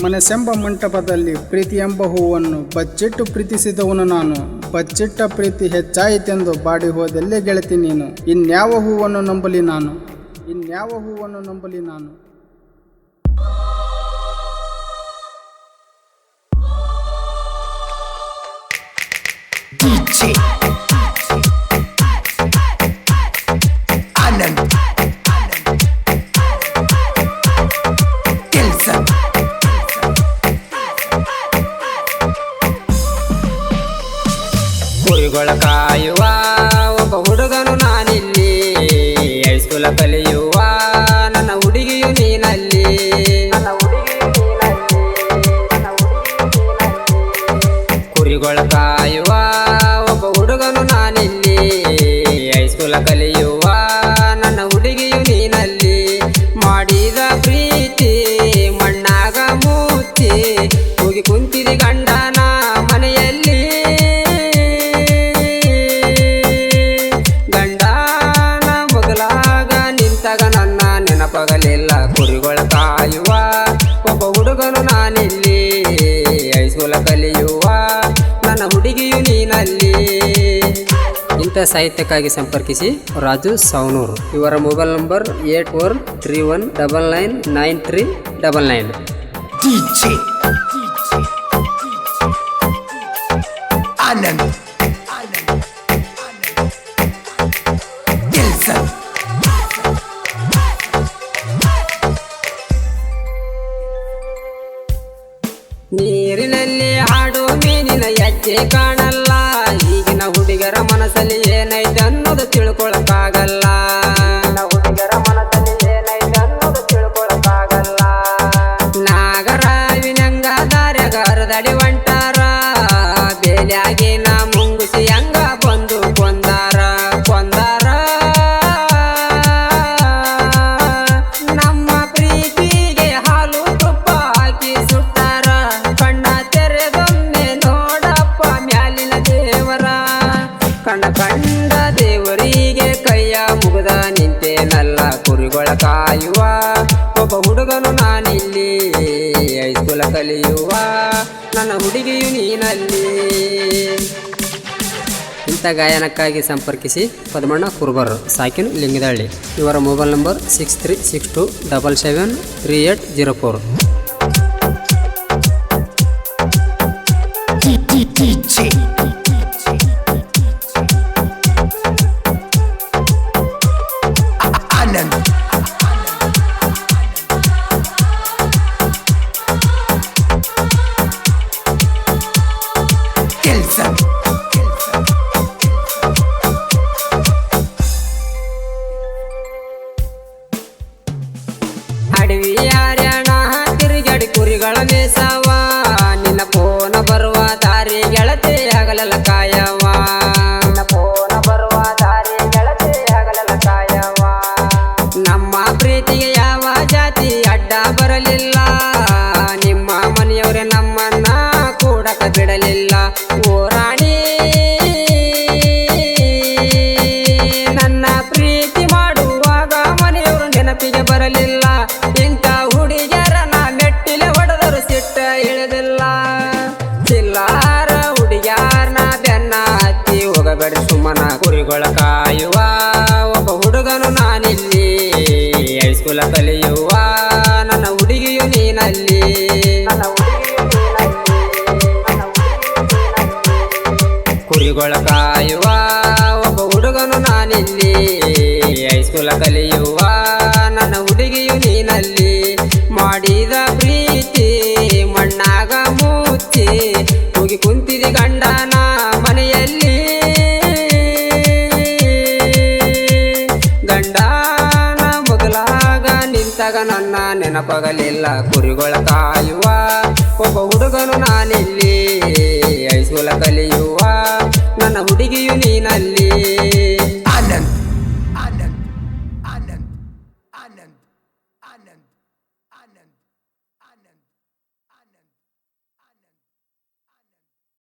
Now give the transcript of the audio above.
ಮನಸ್ಸೆಂಬ ಮಂಟಪದಲ್ಲಿ ಪ್ರೀತಿ ಎಂಬ ಹೂವನ್ನು ಬಚ್ಚಿಟ್ಟು ಪ್ರೀತಿಸಿದವನು ನಾನು. ಬಚ್ಚಿಟ್ಟ ಪ್ರೀತಿ ಹೆಚ್ಚಾಯಿತೆಂದು ಬಾಡಿ ಹೋದಲ್ಲೇ ಗೆಳತಿ ನೀನು. ಇನ್ಯಾವ ಹೂವನ್ನು ನಂಬಲಿ ನಾನು, ಇನ್ಯಾವ ಹೂವನ್ನು ನಂಬಲಿ ನಾನು. DJ Anand Kelson ಕುರಿಗಳ ಕಾಯುವ ಒಬ್ಬ ಹುಡುಗನು ನಾನಿಲ್ಲಿ, ಹೈಸ್ಕೂಲ ಕಲಿಯುವ ನನ್ನ ಹುಡುಗಿಯು ನೀನಲ್ಲಿ. ಕುರಿಗಳ ಕಾಯುವ ಒಬ್ಬ ಹುಡುಗನು ನಾನಿಲ್ಲಿ, ಹೈಸ್ಕೂಲ ಕಲಿಯುವ ನನ್ನ ಹುಡುಗಿಯು ನೀನಲ್ಲಿ. ಮಾಡಿದ ಪ್ರೀತಿ ಮಣ್ಣಾಗ ಮುಚ್ಚಿ ಹೋಗಿ ಕುಂತಿದಿ ಗಂಡನ ಮನೆಯಲ್ಲಿ. ಗಂಡನ ಮಗಲಾಗ ನಿಂತಾಗ ನನ್ನ ನೆನಪಗಲಿಲ್ಲ. ಕುರಿಗಳ ಕಾಯುವ ಒಬ್ಬ ಹುಡುಗನು ನಾನಿಲ್ಲಿ, ಹೈಸ್ಕೂಲ ಕಲಿಯುವ ನನ್ನ ಹುಡುಗಿಯು ನೀನಲ್ಲಿ. ಇಂಥ ಸಾಹಿತ್ಯಕ್ಕಾಗಿ ಸಂಪರ್ಕಿಸಿ ರಾಜು ಸವನೂರು. ಇವರ mobile number 8431999399. DJ Anand Kelson ನೀರಿನಲ್ಲಿ ಆಡೋ ಮೀನಿನ ಹೆಜ್ಜೆ ಕಾಣಲ್ಲ. ಈಗಿನ ಹುಡುಗರ ಮನಸ್ಸಲ್ಲಿ ಏನೈತೆ ಅನ್ನೋದು ತಿಳ್ಕೊಳಕ್ಕಾಗಲ್ಲ. ಹುಡುಗರ ಮನಸ್ಸಲ್ಲಿ ಏನೈತೆ ಅನ್ನೋದು ತಿಳ್ಕೊಳಕ್ಕಾಗಲ್ಲ. ನಾಗರಾವಿನಂಗ ದಾರ್ಯಾಗ ಹರಿದಾಡಿ ಹೊಂಟಾರ, ಬೇಲ್ಯಾಗಿನ ಮುಂಗುಸಿ ಹಂಗ ಬಂದು ಕೊಂದಾರ. ನಮ್ಮ ಪ್ರೀತಿಗೆ ಹಾಲು ತುಪ್ಪ ಹಾಕಿ ಸುಟ್ಟಾರ. ಕಣ್ಣ ತೆರೆದೊಮ್ಮೆ ನೋಡಪ್ಪ ಮ್ಯಾಲಿನ ದೇವರ. ಕಂಡ ದೇವರಿಗೆ ಕೈಯ ಮುಗಿದ ನಿಂತೇನಲ್ಲ. ಕುರಿಗಳ ಕಾಯುವ ಒಬ್ಬ ಹುಡುಗನು ನಾನಿಲ್ಲಿ, ಹೈಸ್ಕೂಲ ಕಲಿಯುವ ನನ್ನ ಹುಡುಗಿಯು ನೀನಲ್ಲಿ. ಇಂಥ ಗಾಯನಕ್ಕಾಗಿ ಸಂಪರ್ಕಿಸಿ ಪದ್ಮಣ್ಣ ಕುರುಬರು, ಸಾಕಿನ್ ಲಿಂಗದಹಳ್ಳಿ. ಇವರ mobile number 6362773804. DJ Anand Kelson ಅಡವಿ ಯಾರ್ಯಾಣ ತಿರುಗಾಡಿ ಕುರಿಗಳ ಮೇಸವ. ನಿನ್ನ ಪೋನ ಬರುವ ದಾರಿ ಗೆಳತಿ ಆಗಲಲ್ಲ ಕಾಯವ. ಪೋನ ಬರುವ ದಾರಿ ಗೆಳತಿ ಆಗಲಲ್ಲ ಕಾಯವ. ನಮ್ಮ ಪ್ರೀತಿಗೆ ಯಾವ ಜಾತಿ ಅಡ್ಡ ಬರಲಿಲ್ಲ. ನಿಮ್ಮ ಮನೆಯವರೇ ನಮ್ಮನ್ನ ಕೂಡಕ ಬಿಡಲಿಲ್ಲ. ಓ ರಾಣಿ ನನ್ನ ಪ್ರೀತಿ ಮಾಡುವಾಗ ಮನೆಯವರು ನೆನಪಿಗೆ ಬರಲಿಲ್ಲ. ಇಂಥ ಹುಡುಗಿಯರನ ಮೆಟ್ಟಿಲೆ ಹೊಡೆದರು ಸಿಟ್ಟ ಇಳಿದಿಲ್ಲ. ಚಿಲ್ಲಾರ ಹುಡುಗ್ಯಾರನ ಬೆನ್ನ ಹತ್ತಿ ಹೋಗಬೇಡ ಸುಮ್ಮನ. ಕುರಿಗಳ ಕಾಯುವ ಒಬ್ಬ ಹುಡುಗನು ನಾನಿಲ್ಲಿ, ಹೈಸ್ಕೂಲ ಕಲಿಯುವ ನನ್ನ ಹುಡುಗಿಯು ನೀನಲ್ಲಿ. ಕುರಿಗಳ ಕಾಯುವ ಒಬ್ಬ ಹುಡುಗನು ನಾನಿಲ್ಲಿ, ಹೈಸ್ಕೂಲ ಕಲಿಯುವ ನನ್ನ ಹುಡುಗಿಯು ನೀನಲ್ಲಿ. ಮಾಡಿದ ಪ್ರೀತಿ ಮಣ್ಣಾಗ ಮುಚ್ಚಿ ಹೋಗಿ ಕುಂತಿದಿ ಗಂಡನ ಮನೆಯಲ್ಲಿ. ಗಂಡನ ಮಗಲಾಗ ನಿಂತಾಗ ನನ್ನ ನೆನಪಗಲಿಲ್ಲ. ಕುರಿಗಳ ಕಾಯುವ ಒಬ್ಬ ಹುಡುಗನು ನಾನಿಲ್ಲಿ, ಹೈಸ್ಕೂಲ ಕಲಿಯುವ ನನ್ನ ಹುಡುಗಿಯು ನೀನಲ್ಲಿ.